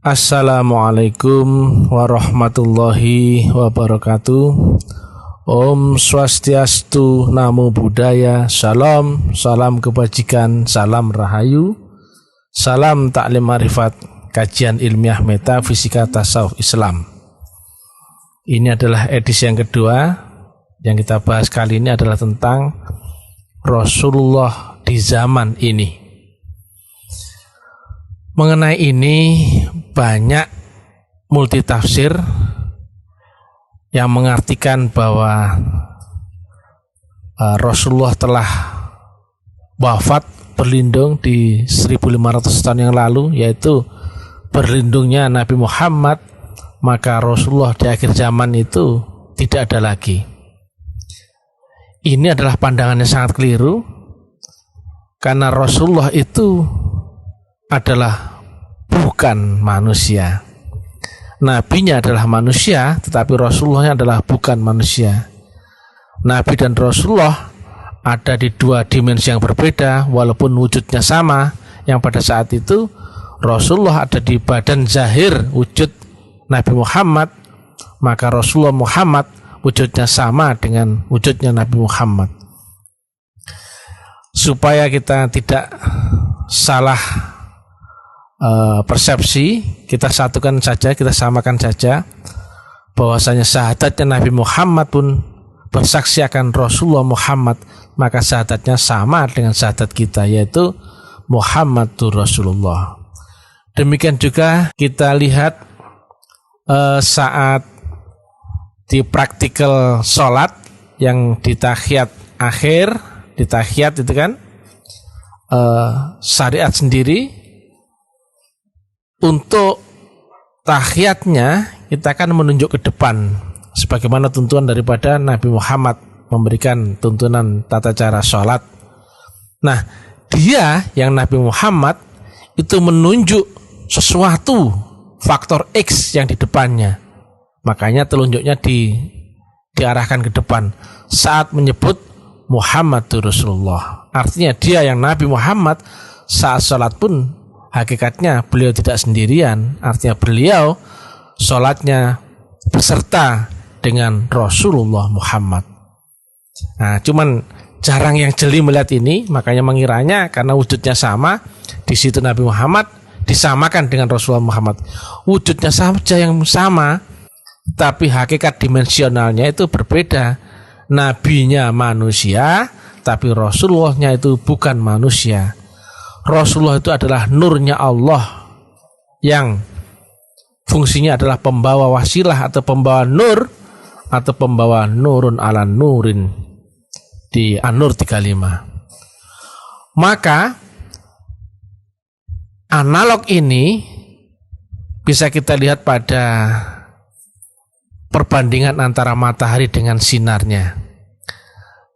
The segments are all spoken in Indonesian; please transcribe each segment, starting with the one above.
Assalamualaikum warahmatullahi wabarakatuh. Om Swastiastu, Namo Buddhaya, Salam, salam kebajikan, salam rahayu, salam taklim marifat, kajian ilmiah metafisika tasawuf Islam. Ini adalah edisi yang kedua. Yang kita bahas kali ini adalah tentang Rasulullah di zaman ini. Mengenai ini banyak multitafsir yang mengartikan bahwa Rasulullah telah wafat berlindung di 1500 tahun yang lalu, yaitu berlindungnya Nabi Muhammad, maka Rasulullah di akhir zaman itu tidak ada lagi. Ini adalah pandangan yang sangat keliru, karena Rasulullah itu adalah bukan manusia. Nabinya adalah manusia, tetapi Rasulullahnya adalah bukan manusia. Nabi dan Rasulullah ada di dua dimensi yang berbeda, walaupun wujudnya sama. Yang pada saat itu Rasulullah ada di badan zahir wujud Nabi Muhammad, maka Rasulullah Muhammad wujudnya sama dengan wujudnya Nabi Muhammad. Supaya kita tidak salah persepsi, kita satukan saja, kita samakan saja bahwasanya syahadatnya Nabi Muhammad pun bersaksi akan Rasulullah Muhammad, maka syahadatnya sama dengan syahadat kita, yaitu Muhammadur Rasulullah. Demikian juga kita lihat saat di praktikal sholat yang di tahiyat akhir, di tahiyat itu kan syariat sendiri. Untuk tahiyatnya kita akan menunjuk ke depan, sebagaimana tuntunan daripada Nabi Muhammad memberikan tuntunan tata cara sholat. Nah, dia yang Nabi Muhammad itu menunjuk sesuatu faktor X yang di depannya, makanya telunjuknya diarahkan ke depan saat menyebut Muhammadur Rasulullah. Artinya dia yang Nabi Muhammad saat sholat pun hakikatnya beliau tidak sendirian, artinya beliau sholatnya beserta dengan Rasulullah Muhammad. Nah, cuman jarang yang jeli melihat ini, makanya mengiranya karena wujudnya sama, di situ Nabi Muhammad disamakan dengan Rasulullah Muhammad. Wujudnya saja yang sama, tapi hakikat dimensionalnya itu berbeda. Nabinya manusia, tapi Rasulullahnya itu bukan manusia. Rasulullah itu adalah nurnya Allah yang fungsinya adalah pembawa wasilah atau pembawa nur atau pembawa nurun ala nurin di An-Nur 35. Maka analog ini bisa kita lihat pada perbandingan antara matahari dengan sinarnya.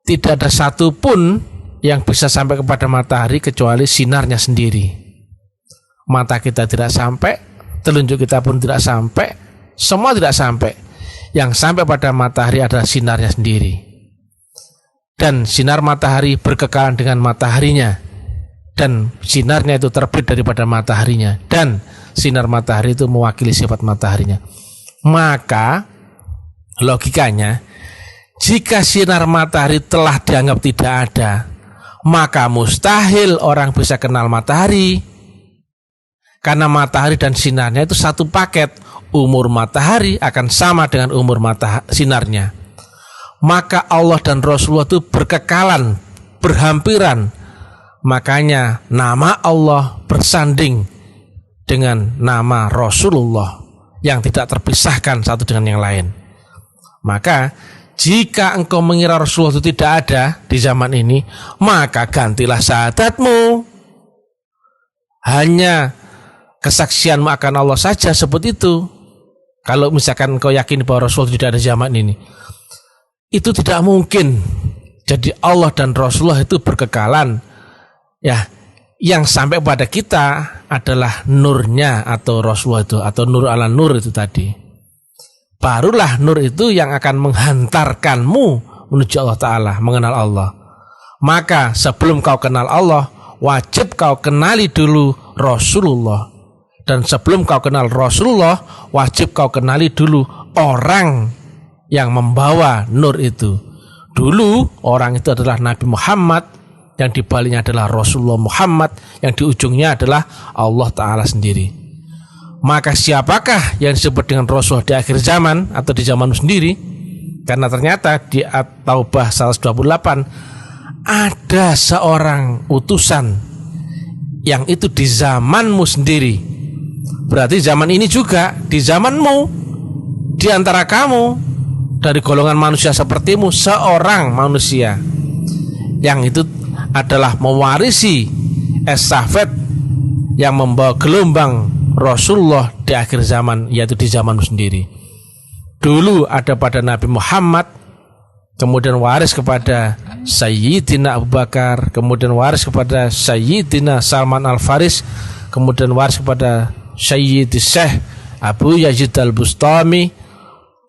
Tidak ada satupun yang bisa sampai kepada matahari kecuali sinarnya sendiri. Mata kita tidak sampai, telunjuk kita pun tidak sampai, semua tidak sampai. Yang sampai pada matahari adalah sinarnya sendiri. Dan sinar matahari berkekalan dengan mataharinya, dan sinarnya itu terbit daripada mataharinya, dan sinar matahari itu mewakili sifat mataharinya. Maka logikanya, jika sinar matahari telah dianggap tidak ada, maka mustahil orang bisa kenal matahari, karena matahari dan sinarnya itu satu paket. Umur matahari akan sama dengan umur sinarnya. Maka Allah dan Rasulullah itu berkekalan, berhampiran. Makanya nama Allah bersanding dengan nama Rasulullah yang tidak terpisahkan satu dengan yang lain. Maka jika engkau mengira Rasulullah itu tidak ada di zaman ini, maka gantilah syahadatmu. Hanya kesaksianmu akan Allah saja sebut itu. Kalau misalkan engkau yakin bahwa Rasulullah tidak ada di zaman ini, itu tidak mungkin. Jadi Allah dan Rasulullah itu berkekalan. Ya, yang sampai pada kita adalah nurnya atau Rasulullah itu, atau nur ala nur itu tadi. Barulah nur itu yang akan menghantarkanmu menuju Allah Ta'ala, mengenal Allah. Maka sebelum kau kenal Allah, wajib kau kenali dulu Rasulullah. Dan sebelum kau kenal Rasulullah, wajib kau kenali dulu orang yang membawa nur itu. Dulu orang itu adalah Nabi Muhammad, yang di baliknya adalah Rasulullah Muhammad, yang di ujungnya adalah Allah Ta'ala sendiri. Maka siapakah yang disebut dengan Rasul di akhir zaman atau di zaman sendiri? Karena ternyata di At-Taubah 128 ada seorang utusan yang itu di zamanmu sendiri. Berarti zaman ini juga, di zamanmu, di antara kamu, dari golongan manusia sepertimu, seorang manusia yang itu adalah mewarisi estafet yang membawa gelombang Rasulullah di akhir zaman, yaitu di zamanmu sendiri. Dulu ada pada Nabi Muhammad, kemudian waris kepada Sayyidina Abu Bakar, kemudian waris kepada Sayyidina Salman Al-Faris, kemudian waris kepada Sayyidi Syekh Abu Yazid Al-Bustami,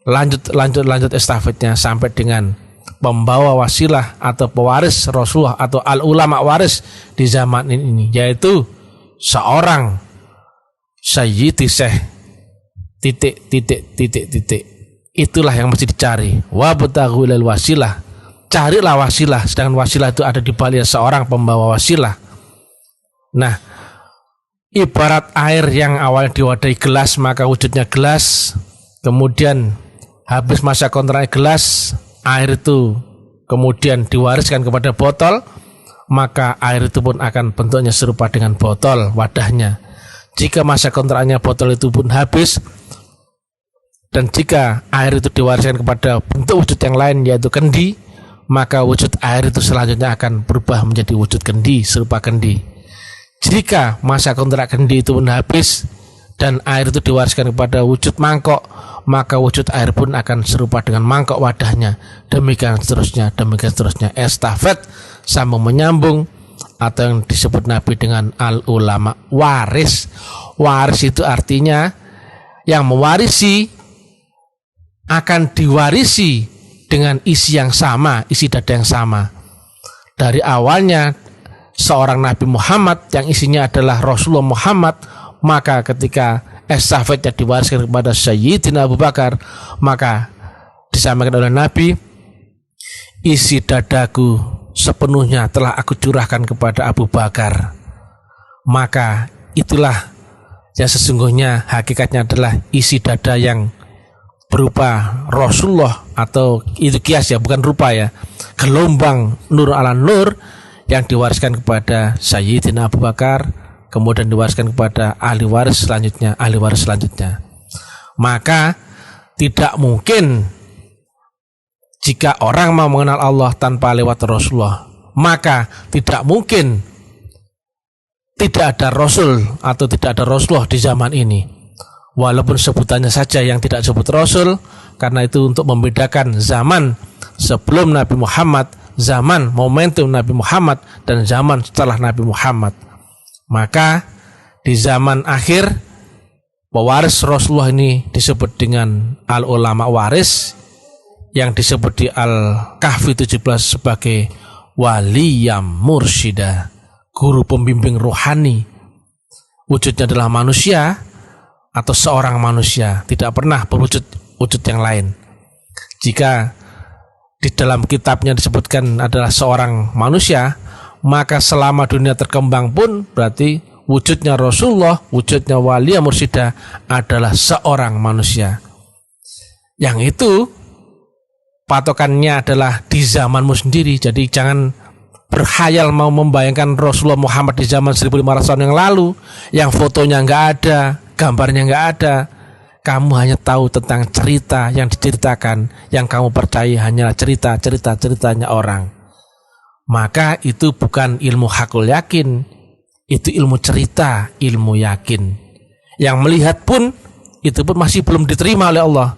lanjut estafetnya sampai dengan pembawa wasilah atau pewaris Rasulullah atau al-ulama waris di zaman ini, yaitu seorang Sayyidi Syekh titik. Itulah yang mesti dicari. Wabtaghu lil wasilah, carilah wasilah, sedangkan wasilah itu ada di balik seorang pembawa wasilah. Nah, ibarat air yang awalnya diwadahi gelas, maka wujudnya gelas, kemudian habis masa kontrak gelas, air itu kemudian diwariskan kepada botol, maka air itu pun akan bentuknya serupa dengan botol wadahnya. Jika masa kontraknya botol itu pun habis, dan jika air itu diwariskan kepada bentuk wujud yang lain, yaitu kendi, maka wujud air itu selanjutnya akan berubah menjadi wujud kendi, serupa kendi. Jika masa kontrak kendi itu pun habis dan air itu diwariskan kepada wujud mangkok, maka wujud air pun akan serupa dengan mangkok wadahnya. Demikian seterusnya. Estafet sambung menyambung, atau yang disebut Nabi dengan al-ulama waris. Waris itu artinya yang mewarisi akan diwarisi dengan isi yang sama, isi dada yang sama. Dari awalnya seorang Nabi Muhammad yang isinya adalah Rasulullah Muhammad, maka ketika estafetnya diwariskan kepada Sayyidina Abu Bakar, maka disampaikan oleh Nabi, isi dadaku sepenuhnya telah aku curahkan kepada Abu Bakar. Maka itulah yang sesungguhnya hakikatnya adalah isi dada yang berupa Rasulullah, atau itu kias ya, bukan rupa ya, gelombang nur ala nur yang diwariskan kepada Sayyidina Abu Bakar, kemudian diwariskan kepada ahli waris selanjutnya. Maka tidak mungkin jika orang mau mengenal Allah tanpa lewat Rasulullah, maka tidak mungkin tidak ada Rasul atau tidak ada Rasulullah di zaman ini. Walaupun sebutannya saja yang tidak disebut Rasul, karena itu untuk membedakan zaman sebelum Nabi Muhammad, zaman momentum Nabi Muhammad, dan zaman setelah Nabi Muhammad. Maka di zaman akhir, pewaris Rasulullah ini disebut dengan al-ulama waris, yang disebut di Al-Kahfi 17 sebagai waliyam mursyida, guru pembimbing rohani. Wujudnya adalah manusia atau seorang manusia, tidak pernah berwujud wujud yang lain. Jika di dalam kitabnya disebutkan adalah seorang manusia, maka selama dunia terkembang pun berarti wujudnya Rasulullah, wujudnya wali mursyida adalah seorang manusia. Yang itu patokannya adalah di zamanmu sendiri. Jadi jangan berkhayal mau membayangkan Rasulullah Muhammad di zaman 1500 tahun yang lalu, yang fotonya nggak ada, gambarnya nggak ada. Kamu hanya tahu tentang cerita yang diceritakan, yang kamu percaya hanyalah ceritanya orang. Maka itu bukan ilmu hakul yakin, itu ilmu cerita, ilmu yakin. Yang melihat pun, itu pun masih belum diterima oleh Allah.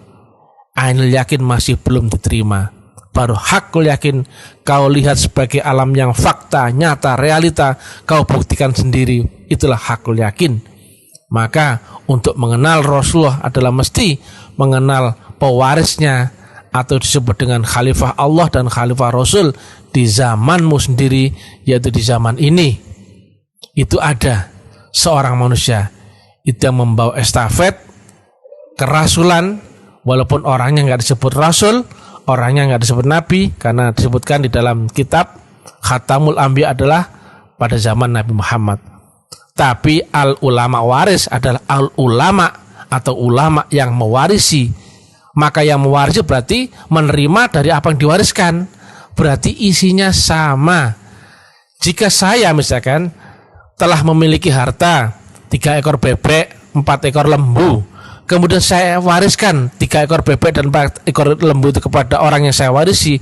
Ainul yakin masih belum diterima. Baru hakul yakin, kau lihat sebagai alam yang fakta, nyata, realita, kau buktikan sendiri, itulah hakul yakin. Maka untuk mengenal Rasulullah adalah mesti mengenal pewarisnya, atau disebut dengan khalifah Allah dan khalifah Rasul di zamanmu sendiri, yaitu di zaman ini. Itu ada seorang manusia, itu yang membawa estafet kerasulan, walaupun orangnya nggak disebut rasul, orangnya nggak disebut nabi, karena disebutkan di dalam kitab Khatamul Anbiya adalah pada zaman Nabi Muhammad. Tapi al ulama waris adalah al ulama atau ulama yang mewarisi. Maka yang mewarisi berarti menerima dari apa yang diwariskan, berarti isinya sama. Jika saya misalkan telah memiliki harta 3 ekor bebek, 4 ekor lembu, kemudian saya wariskan 3 ekor bebek dan 4 ekor lembu itu kepada orang yang saya warisi,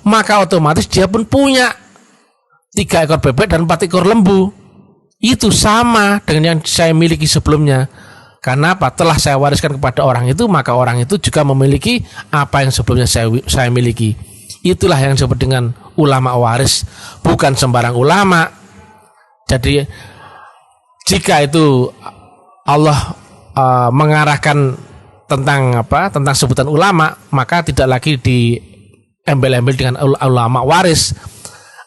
maka otomatis dia pun punya 3 ekor bebek dan 4 ekor lembu. Itu sama dengan yang saya miliki sebelumnya. Karena apa? Telah saya wariskan kepada orang itu, maka orang itu juga memiliki apa yang sebelumnya saya miliki. Itulah yang disebut dengan ulama waris, bukan sembarang ulama. Jadi jika itu Allah mengarahkan tentang sebutan ulama, maka tidak lagi diembel-embel dengan ulama waris.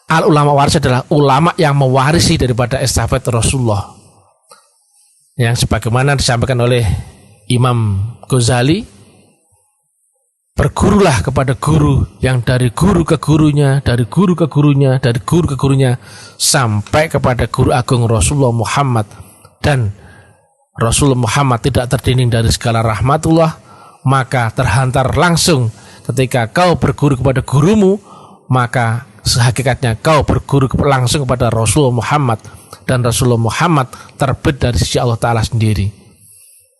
Al ulama waris adalah ulama yang mewarisi daripada estafet Rasulullah, yang sebagaimana disampaikan oleh Imam Ghazali, bergurulah kepada guru yang dari guru ke gurunya, dari guru ke gurunya, dari guru ke gurunya, sampai kepada guru agung Rasulullah Muhammad. Dan Rasulullah Muhammad tidak terdinding dari segala rahmatullah, maka terhantar langsung ketika kau berguru kepada gurumu, maka sehakikatnya kau berguru langsung kepada Rasulullah Muhammad, dan Rasulullah Muhammad terbit dari sisi Allah Ta'ala sendiri.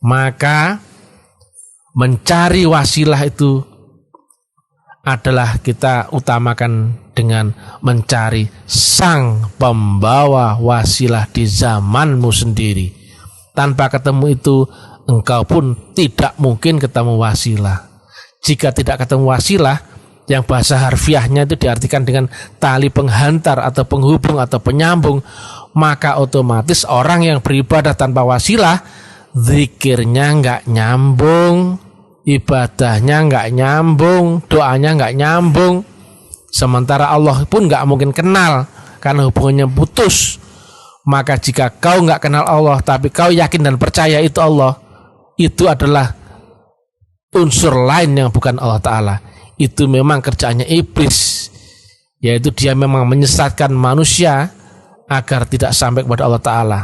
Maka mencari wasilah itu adalah kita utamakan dengan mencari sang pembawa wasilah di zamanmu sendiri. Tanpa ketemu itu, engkau pun tidak mungkin ketemu wasilah. Jika tidak ketemu wasilah, yang bahasa harfiahnya itu diartikan dengan tali penghantar atau penghubung atau penyambung, maka otomatis orang yang beribadah tanpa wasilah, zikirnya nggak nyambung, ibadahnya nggak nyambung, doanya nggak nyambung. Sementara Allah pun nggak mungkin kenal karena hubungannya putus. Maka jika kau nggak kenal Allah tapi kau yakin dan percaya itu Allah, itu adalah unsur lain yang bukan Allah Ta'ala. Itu memang kerjaannya iblis, yaitu dia memang menyesatkan manusia agar tidak sampai kepada Allah Ta'ala,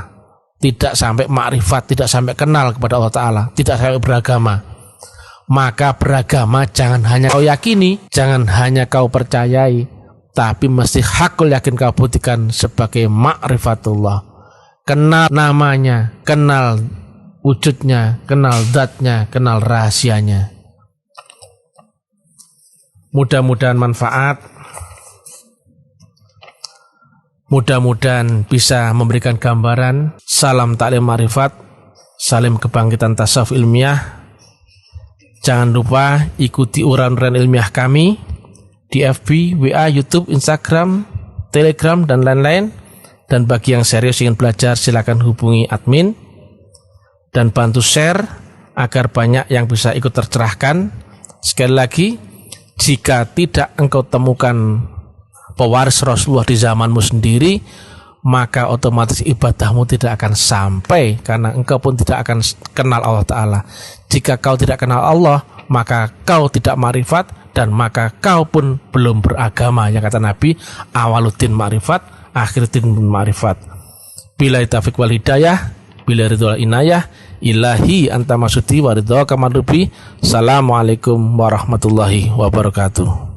tidak sampai makrifat, tidak sampai kenal kepada Allah Ta'ala, tidak sampai beragama. Maka beragama jangan hanya kau yakini, jangan hanya kau percayai, tapi mesti hakul yakin kau buktikan sebagai makrifatullah. Kenal namanya, kenal wujudnya, kenal zatnya, kenal rahasianya. Mudah-mudahan manfaat, mudah-mudahan bisa memberikan gambaran. Salam taklim ma'rifat, salim kebangkitan tasawuf ilmiah. Jangan lupa ikuti uraian-uraian ilmiah kami di FB, WA, YouTube, Instagram, Telegram, dan lain-lain. Dan bagi yang serius ingin belajar, silakan hubungi admin dan bantu share agar banyak yang bisa ikut tercerahkan. Sekali lagi, jika tidak engkau temukan pewaris Rasulullah di zamanmu sendiri, maka otomatis ibadahmu tidak akan sampai, karena engkau pun tidak akan kenal Allah Ta'ala. Jika kau tidak kenal Allah, maka kau tidak ma'rifat, dan maka kau pun belum beragama. Yang kata Nabi, awaluddin ma'rifat, akhiruddin ma'rifat. Bila taufiq wal hidayah, bila ridho wal inayah, ilahi anta masudi wa ridho kamarubi. Assalamualaikum warahmatullahi wabarakatuh.